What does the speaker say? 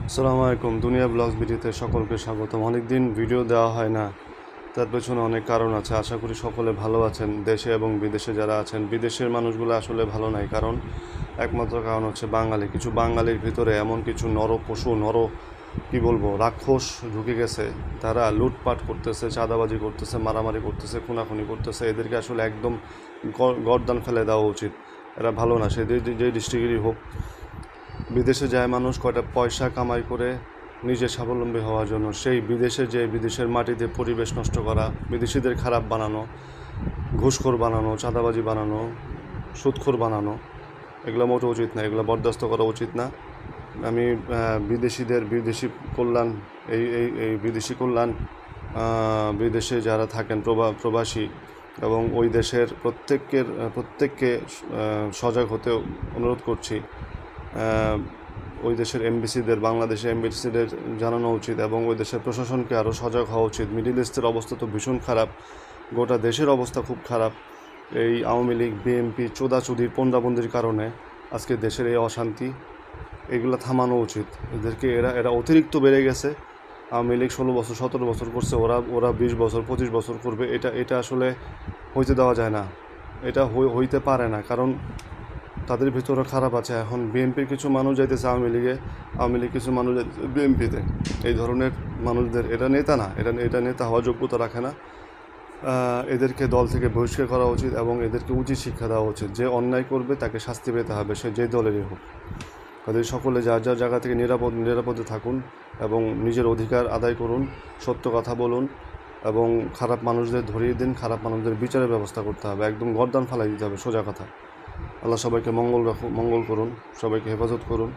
আসসালামু আলাইকুম। দুনিয়া ব্লগস ভিডিওতে সকলকে স্বাগতম। অনেকদিন ভিডিও দেওয়া হয় না, তার পেছনে অনেক কারণ আছে। আশা করি সকলে ভালো আছেন, দেশে এবং বিদেশে যারা আছেন। বিদেশের মানুষগুলো আসলে ভালো নাই, কারণ একমাত্র কারণ হচ্ছে বাঙালি। কিছু বাঙালির ভিতরে এমন কিছু নর পশু, কী বলবো, রাক্ষস ঢুকে গেছে। তারা লুটপাট করতেছে, চাঁদাবাজি করতেছে, মারামারি করতেছে, খুনাখুনি করতেছে। এদেরকে আসলে একদম গর্দান ফেলে দেওয়া উচিত। এরা ভালো না, সে যে ডিস্ট্রিক্টেরই হোক। বিদেশে যায় মানুষ কয়টা পয়সা কামাই করে নিজে স্বাবলম্বী হওয়ার জন্য, সেই বিদেশে যে বিদেশের মাটিতে পরিবেশ নষ্ট করা, বিদেশিদের খারাপ বানানো, ঘুষখোর বানানো, চাঁদাবাজি বানানো, সুদখোর বানানো, এগুলো মোটেও উচিত না। এগুলো বরদাস্ত করা উচিত না। আমি বিদেশি কল্যাণ, এই এই এই বিদেশি কল্যাণ, বিদেশে যারা থাকেন প্রবাসী এবং ওই দেশের প্রত্যেককে সজাগ হতে অনুরোধ করছি। ওই দেশের বাংলাদেশের এমবিসিদের জানানো উচিত এবং ওই দেশের প্রশাসনকে আরও সজাগ হওয়া উচিত। মিডিল ইস্টের অবস্থা তো ভীষণ খারাপ, গোটা দেশের অবস্থা খুব খারাপ। এই আওয়ামী লীগ, বিএনপি চোদাচুদির পন্ডাবন্দির কারণে আজকে দেশের এই অশান্তি। এগুলো থামানো উচিত। এরা অতিরিক্ত বেড়ে গেছে। আওয়ামী লীগ 16 বছর 17 বছর করছে, ওরা 20 বছর 25 বছর করবে। এটা আসলে হইতে দেওয়া যায় না, এটা হইতে পারে না, কারণ তাদের ভিতরে খারাপ আছে। এখন বিএনপির কিছু মানুষ যাইতেছে আওয়ামী লীগ কিছু মানুষ যাইতেছে বিএনপিতে। এই ধরনের মানুষদের, এটা নেতা না, এটা নেতা হওয়ার যোগ্যতা রাখে না। এদেরকে দল থেকে বহিষ্কার করা উচিত এবং এদেরকে উচিত শিক্ষা দেওয়া উচিত। যে অন্যায় করবে তাকে শাস্তি পেতে হবে, সে যে দলেরই হোক। তাদের সকলে যার যার জায়গা থেকে নিরাপদে থাকুন এবং নিজের অধিকার আদায় করুন, সত্য কথা বলুন এবং খারাপ মানুষদের ধরিয়ে দিন। খারাপ মানুষদের বিচারের ব্যবস্থা করতে হবে, একদম গর্দান ফেলাই দিতে হবে, সোজা কথা। আল্লাহ সবাইকে মঙ্গল করুন, সবাইকে হেফাজত করুন।